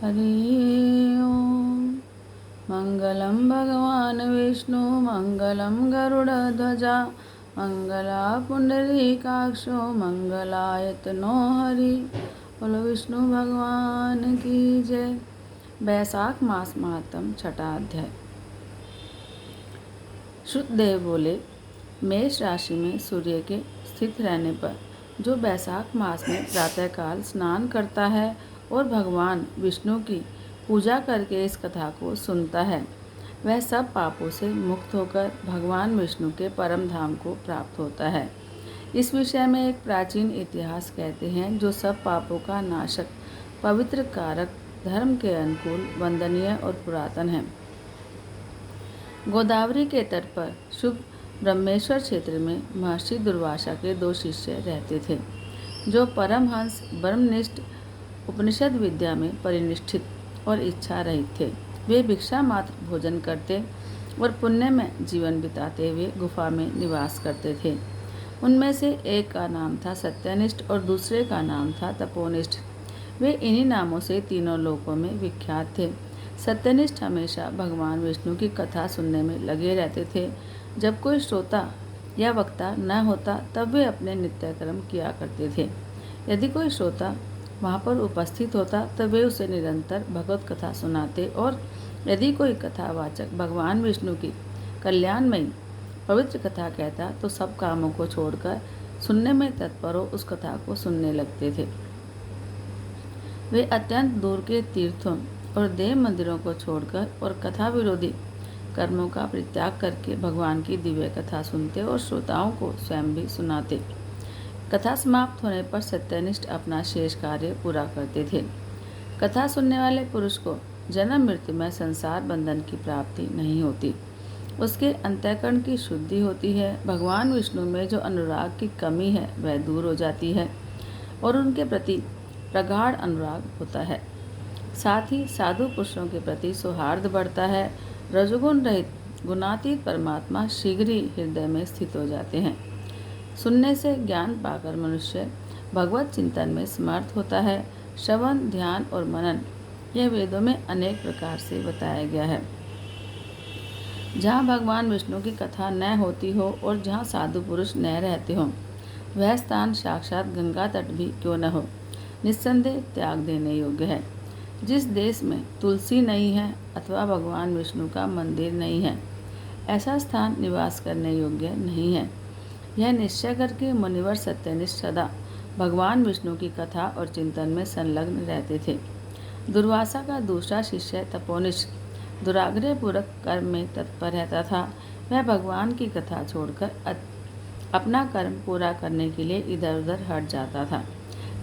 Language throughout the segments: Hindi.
हरि ओम। मंगलम भगवान विष्णु मंगलम गरुड़ध्वजा मंगला पुंडरीकाक्षो मंगलायतनो हरि। बोलो विष्णु भगवान की जय। बैसाख मास महात्म छठा अध्याय। श्रुतदेव बोले, मेष राशि में सूर्य के स्थित रहने पर जो बैसाख मास में प्रातःकाल स्नान करता है और भगवान विष्णु की पूजा करके इस कथा को सुनता है, वह सब पापों से मुक्त होकर भगवान विष्णु के परम धाम को प्राप्त होता है। इस विषय में एक प्राचीन इतिहास कहते हैं, जो सब पापों का नाशक, पवित्र कारक, धर्म के अनुकूल, वंदनीय और पुरातन है। गोदावरी के तट पर शुभ ब्रह्मेश्वर क्षेत्र में महर्षि दुर्वासा के 2 शिष्य रहते थे, जो परमहंस ब्रह्मनिष्ठ उपनिषद विद्या में परिनिष्ठित और इच्छा रहित थे। वे भिक्षा मात्र भोजन करते और पुण्य में जीवन बिताते हुए गुफा में निवास करते थे। उनमें से एक का नाम था सत्यनिष्ठ और दूसरे का नाम था तपोनिष्ठ। वे इन्हीं नामों से तीनों लोकों में विख्यात थे। सत्यनिष्ठ हमेशा भगवान विष्णु की कथा सुनने में लगे रहते थे। जब कोई श्रोता या वक्ता न होता तब वे अपने नित्य कर्म किया करते थे। यदि कोई श्रोता वहाँ पर उपस्थित होता तब वे उसे निरंतर भगवत कथा सुनाते, और यदि कोई कथावाचक भगवान विष्णु की कल्याणमयी पवित्र कथा कहता तो सब कामों को छोड़कर सुनने में तत्पर हो उस कथा को सुनने लगते थे। वे अत्यंत दूर के तीर्थों और देव मंदिरों को छोड़कर और कथा विरोधी कर्मों का परित्याग करके भगवान की दिव्य कथा सुनते और श्रोताओं को स्वयं भी सुनाते। कथा समाप्त होने पर सत्यनिष्ठ अपना शेष कार्य पूरा करते थे। कथा सुनने वाले पुरुष को जन्म मृत्यु में संसार बंधन की प्राप्ति नहीं होती। उसके अंतःकरण की शुद्धि होती है। भगवान विष्णु में जो अनुराग की कमी है वह दूर हो जाती है और उनके प्रति प्रगाढ़ अनुराग होता है। साथ ही साधु पुरुषों के प्रति सौहार्द बढ़ता है। रजोगुण रहित गुणातीत परमात्मा शीघ्र ही हृदय में स्थित हो जाते हैं। सुनने से ज्ञान पाकर मनुष्य भगवत चिंतन में समर्थ होता है। श्रवण, ध्यान और मनन यह वेदों में अनेक प्रकार से बताया गया है। जहाँ भगवान विष्णु की कथा न होती हो और जहाँ साधु पुरुष न रहते हों, वह स्थान साक्षात गंगा तट भी क्यों न हो, निस्संदेह त्याग देने योग्य है। जिस देश में तुलसी नहीं है अथवा भगवान विष्णु का मंदिर नहीं है, ऐसा स्थान निवास करने योग्य नहीं है। यह निश्चय करके मुनिवर सत्यनिष्ठ सदा भगवान विष्णु की कथा और चिंतन में संलग्न रहते थे। दुर्वासा का दूसरा शिष्य तपोनिष्ठ दुराग्रह पूर्वक कर्म में तत्पर रहता था। वह भगवान की कथा छोड़कर अपना कर्म पूरा करने के लिए इधर उधर हट जाता था।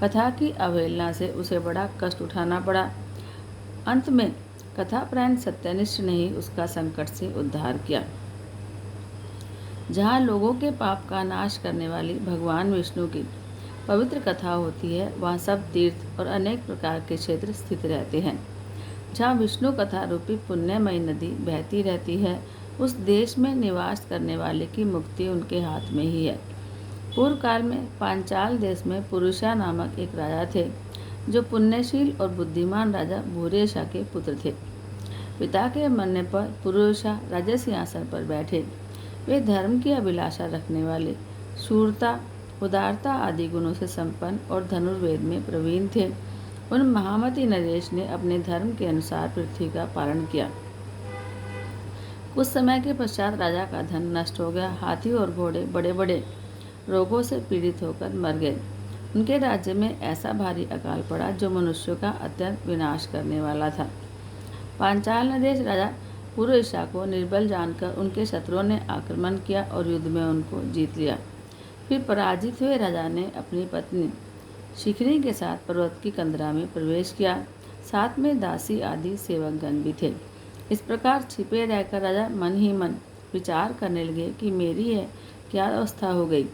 कथा की अवहेलना से उसे बड़ा कष्ट उठाना पड़ा। अंत में कथापरायण सत्यनिष्ठ ने ही उसका संकट से उद्धार किया। जहाँ लोगों के पाप का नाश करने वाली भगवान विष्णु की पवित्र कथा होती है, वहाँ सब तीर्थ और अनेक प्रकार के क्षेत्र स्थित रहते हैं। जहाँ विष्णु कथा रूपी पुण्यमयी नदी बहती रहती है, उस देश में निवास करने वाले की मुक्ति उनके हाथ में ही है। पूर्व काल में पांचाल देश में पुरुषा नामक एक राजा थे, जो पुण्यशील और बुद्धिमान राजा भूरेशा के पुत्र थे। पिता के मरने पर पुरुषा राजा सिंहासन पर बैठे। वे धर्म की अभिलाषा रखने वाले, शूरता, उदारता आदि गुणों से संपन्न और धनुर्वेद में प्रवीण थे। उन महामती नरेश ने अपने धर्म के अनुसार पृथ्वी का पालन किया। कुछ समय के पश्चात राजा का धन नष्ट हो गया। हाथी और घोड़े बड़े बड़े रोगों से पीड़ित होकर मर गए। उनके राज्य में ऐसा भारी अकाल पड़ा जो मनुष्यों का अत्यंत विनाश करने वाला था। पांचाल नरेश राजा पुरुषा को निर्बल जानकर उनके शत्रुओं ने आक्रमण किया और युद्ध में उनको जीत लिया। फिर पराजित हुए राजा ने अपनी पत्नी शिखरी के साथ पर्वत की कंदरा में प्रवेश किया। साथ में दासी आदि सेवकगण भी थे। इस प्रकार छिपे रहकर राजा मन ही मन विचार करने लगे कि मेरी यह क्या अवस्था हो गई।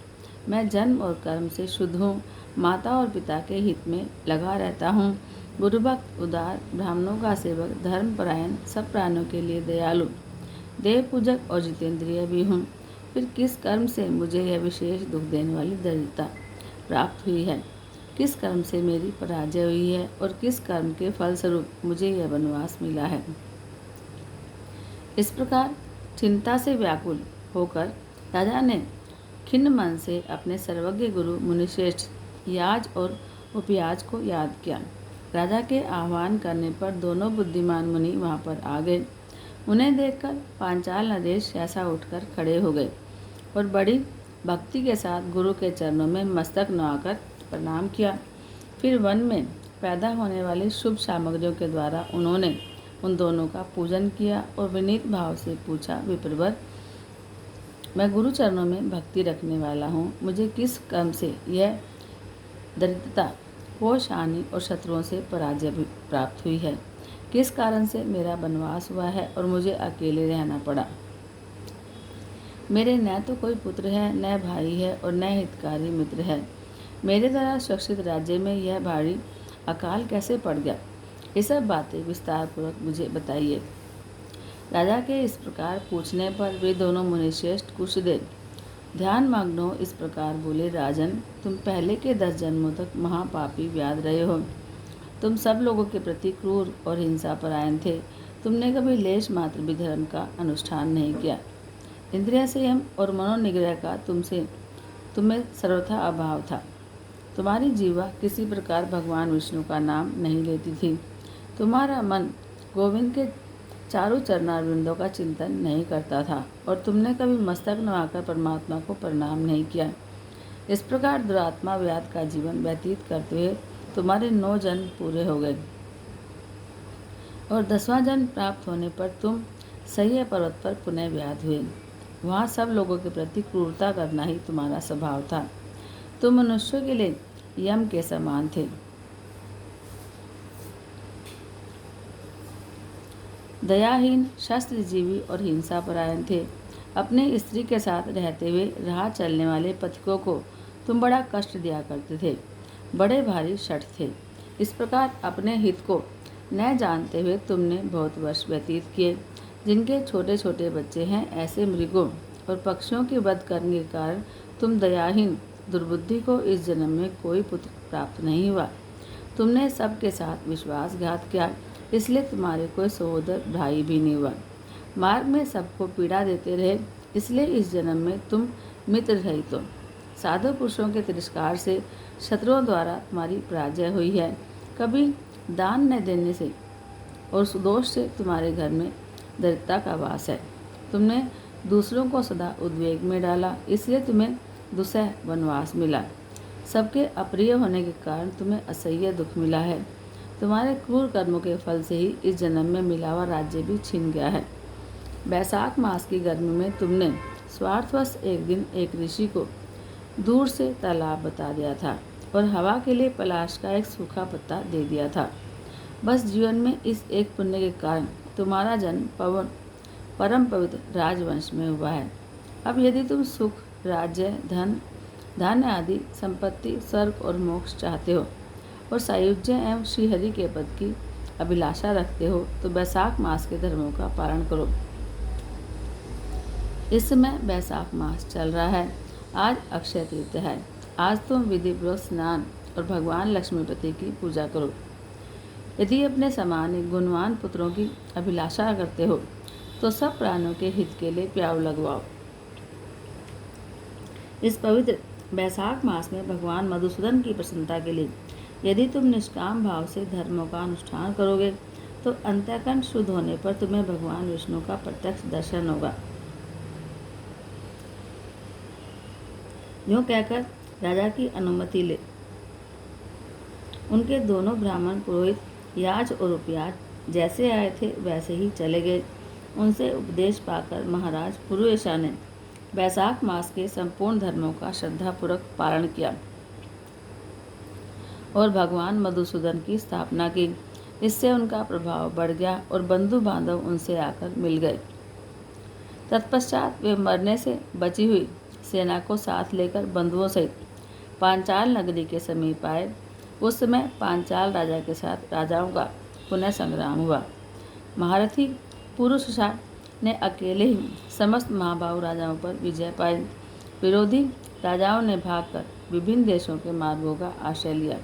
मैं जन्म और कर्म से शुद्ध हूँ, माता और पिता के हित में लगा रहता हूँ, गुरुभक्त, उदार, ब्राह्मणों का सेवक, धर्मपरायण, सब प्राणियों के लिए दयालु, देव पूजक और जितेंद्रिय भी हूँ। फिर किस कर्म से मुझे यह विशेष दुख देने वाली दरिद्रता प्राप्त हुई है। किस कर्म से मेरी पराजय हुई है और किस कर्म के फलस्वरूप मुझे यह वनवास मिला है। इस प्रकार चिंता से व्याकुल होकर राजा ने खिन्न मन से अपने सर्वज्ञ गुरु मुनिश्रेष्ठ याज और उपयाज को याद किया। राजा के आह्वान करने पर दोनों बुद्धिमान मुनि वहां पर आ गए। उन्हें देखकर पांचाल नरेश ऐसा उठकर खड़े हो गए और बड़ी भक्ति के साथ गुरु के चरणों में मस्तक नवाकर प्रणाम किया। फिर वन में पैदा होने वाली शुभ सामग्रियों के द्वारा उन्होंने उन दोनों का पूजन किया और विनीत भाव से पूछा, विप्रवर, मैं गुरु चरणों में भक्ति रखने वाला हूँ, मुझे किस कर्म से यह दरिद्रता, कोष हानि और शत्रुओं से पराजय प्राप्त हुई है? किस कारण से मेरा वनवास हुआ है और मुझे अकेले रहना पड़ा? मेरे न तो कोई पुत्र है, न भाई है और न हितकारी मित्र है। मेरे द्वारा सुरक्षित राज्य में यह भारी अकाल कैसे पड़ गया? ये सब बातें विस्तार पूर्वक मुझे बताइए। राजा के इस प्रकार पूछने पर वे दोनों मुनिश्रेष्ठ कुछ देर ध्यान मग्न हो इस प्रकार बोले, राजन, तुम पहले के 10 जन्मों तक महापापी व्याध रहे हो। तुम सब लोगों के प्रति क्रूर और हिंसा परायण थे। तुमने कभी लेश मात्र भी धर्म का अनुष्ठान नहीं किया। इंद्रिय संयम और मनोनिग्रह का तुम्हें सर्वथा अभाव था। तुम्हारी जीवा किसी प्रकार भगवान विष्णु का नाम नहीं लेती थी। तुम्हारा मन गोविंद के चारों चरणारविंदों का चिंतन नहीं करता था और तुमने कभी मस्तक नवाकर परमात्मा को प्रणाम नहीं किया। इस प्रकार दुरात्मा व्याध का जीवन व्यतीत करते हुए तुम्हारे 9 जन्म पूरे हो गए और 10वां जन्म प्राप्त होने पर तुम सह्य पर्वत पर पुनः व्याध हुए। वहाँ सब लोगों के प्रति क्रूरता करना ही तुम्हारा स्वभाव था। तुम मनुष्यों के लिए यम के समान थे। दयाहीन, शस्त्रजीवी और हिंसापरायण थे। अपनी स्त्री के साथ रहते हुए राह चलने वाले पथिकों को तुम बड़ा कष्ट दिया करते थे। बड़े भारी शठ थे। इस प्रकार अपने हित को न जानते हुए तुमने बहुत वर्ष व्यतीत किए। जिनके छोटे छोटे बच्चे हैं, ऐसे मृगों और पक्षियों के वध करने के कारण तुम दयाहीन दुर्बुद्धि को इस जन्म में कोई पुत्र प्राप्त नहीं हुआ। तुमने सबके साथ विश्वासघात किया, इसलिए तुम्हारे कोई सहोदर भाई भी नहीं हुआ। मार्ग में सबको पीड़ा देते रहे, इसलिए इस जन्म में तुम मित्र रहित हो। साधु पुरुषों के तिरस्कार से शत्रुओं द्वारा तुम्हारी पराजय हुई है। कभी दान न देने से और सुदोष से तुम्हारे घर में दरिद्रता का वास है। तुमने दूसरों को सदा उद्वेग में डाला, इसलिए तुम्हें दुसह वनवास मिला। सबके अप्रिय होने के कारण तुम्हें असह्य दुख मिला है। तुम्हारे क्रूर कर्मों के फल से ही इस जन्म में मिला हुआ राज्य भी छिन गया है। बैसाख मास की गर्मी में तुमने स्वार्थवश एक दिन एक ऋषि को दूर से तालाब बता दिया था और हवा के लिए पलाश का एक सूखा पत्ता दे दिया था। बस जीवन में इस एक पुण्य के कारण तुम्हारा जन्म परम पवित्र राजवंश में हुआ है। अब यदि तुम सुख, राज्य, धन, धान्य आदि संपत्ति, स्वर्ग और मोक्ष चाहते हो और सायुज्य एवं श्रीहरि के पद की अभिलाषा रखते हो, तो बैसाख मास के धर्मों का पालन करो। इस समय बैसाख मास चल रहा है। आज अक्षय तृतीया है। आज तुम विधिपूर्वक स्नान और भगवान लक्ष्मीपति की पूजा करो। यदि अपने समान गुणवान पुत्रों की अभिलाषा करते हो तो सब प्राणियों के हित के लिए प्याऊ लगवाओ। इस पवित्र बैसाख मास में भगवान मधुसूदन की प्रसन्नता के लिए यदि तुम निष्काम भाव से धर्मों का अनुष्ठान करोगे तो अंतःकरण शुद्ध होने पर तुम्हें भगवान विष्णु का प्रत्यक्ष दर्शन होगा। यूँ कहकर राजा की अनुमति ले उनके दोनों ब्राह्मण पुरोहित याज और उपयाज जैसे आए थे वैसे ही चले गए। उनसे उपदेश पाकर महाराज पुरुषा ने बैसाख मास के संपूर्ण धर्मों का श्रद्धापूर्वक पालन किया और भगवान मधुसूदन की स्थापना की। इससे उनका प्रभाव बढ़ गया और बंधु बांधव उनसे आकर मिल गए। तत्पश्चात वे मरने से बची हुई सेना को साथ लेकर बंधुओं सहित पांचाल नगरी के समीप आए। उस समय पांचाल राजा के साथ राजाओं का पुनः संग्राम हुआ। महारथी पुरुषा ने अकेले ही समस्त महाबाहु राजाओं पर विजय पाई। विरोधी राजाओं ने भागकर विभिन्न देशों के मार्गों का आश्रय लिया।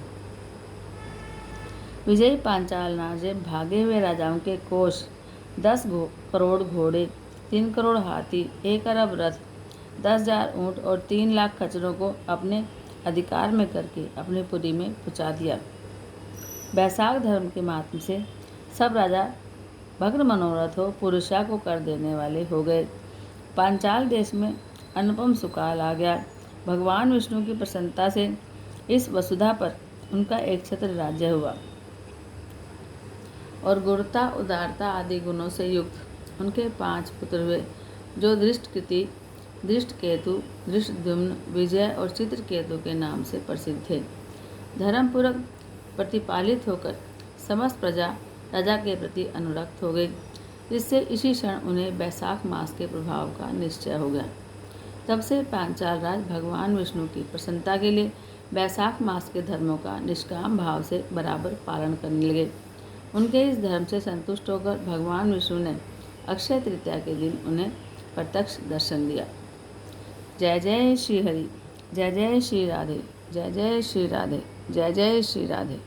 विजयी पांचाल राजे भागे हुए राजाओं के कोष 10 करोड़ घोड़े, 3 करोड़ हाथी, 1 अरब रथ, 10,000 ऊँट और 3 लाख खच्चरों को अपने अधिकार में करके अपनी पुरी में पहुँचा दिया। वैशाख धर्म के महात्म से सब राजा भग्न मनोरथ हो पुरुषा को कर देने वाले हो गए। पांचाल देश में अनुपम सुकाल आ गया। भगवान विष्णु की प्रसन्नता से इस वसुधा पर उनका एक छत्र राज्य हुआ और गुरुता, उदारता आदि गुणों से युक्त उनके 5 पुत्र हुए, जो दृष्टकृति, दृष्टकेतु, दृष्टद्युम्न, विजय और चित्रकेतु के नाम से प्रसिद्ध थे। धर्मपूर्वक प्रतिपालित होकर समस्त प्रजा राजा के प्रति अनुरक्त हो गई, जिससे इसी क्षण उन्हें वैशाख मास के प्रभाव का निश्चय हो गया। तब से पांचाल राज भगवान विष्णु की प्रसन्नता के लिए वैशाख मास के धर्मों का निष्काम भाव से बराबर पालन करने लगे। उनके इस धर्म से संतुष्ट होकर भगवान विष्णु ने अक्षय तृतीया के दिन उन्हें प्रत्यक्ष दर्शन दिया। जय जय श्री हरि, जय जय श्री राधे, जय जय श्री राधे, जय जय श्री राधे।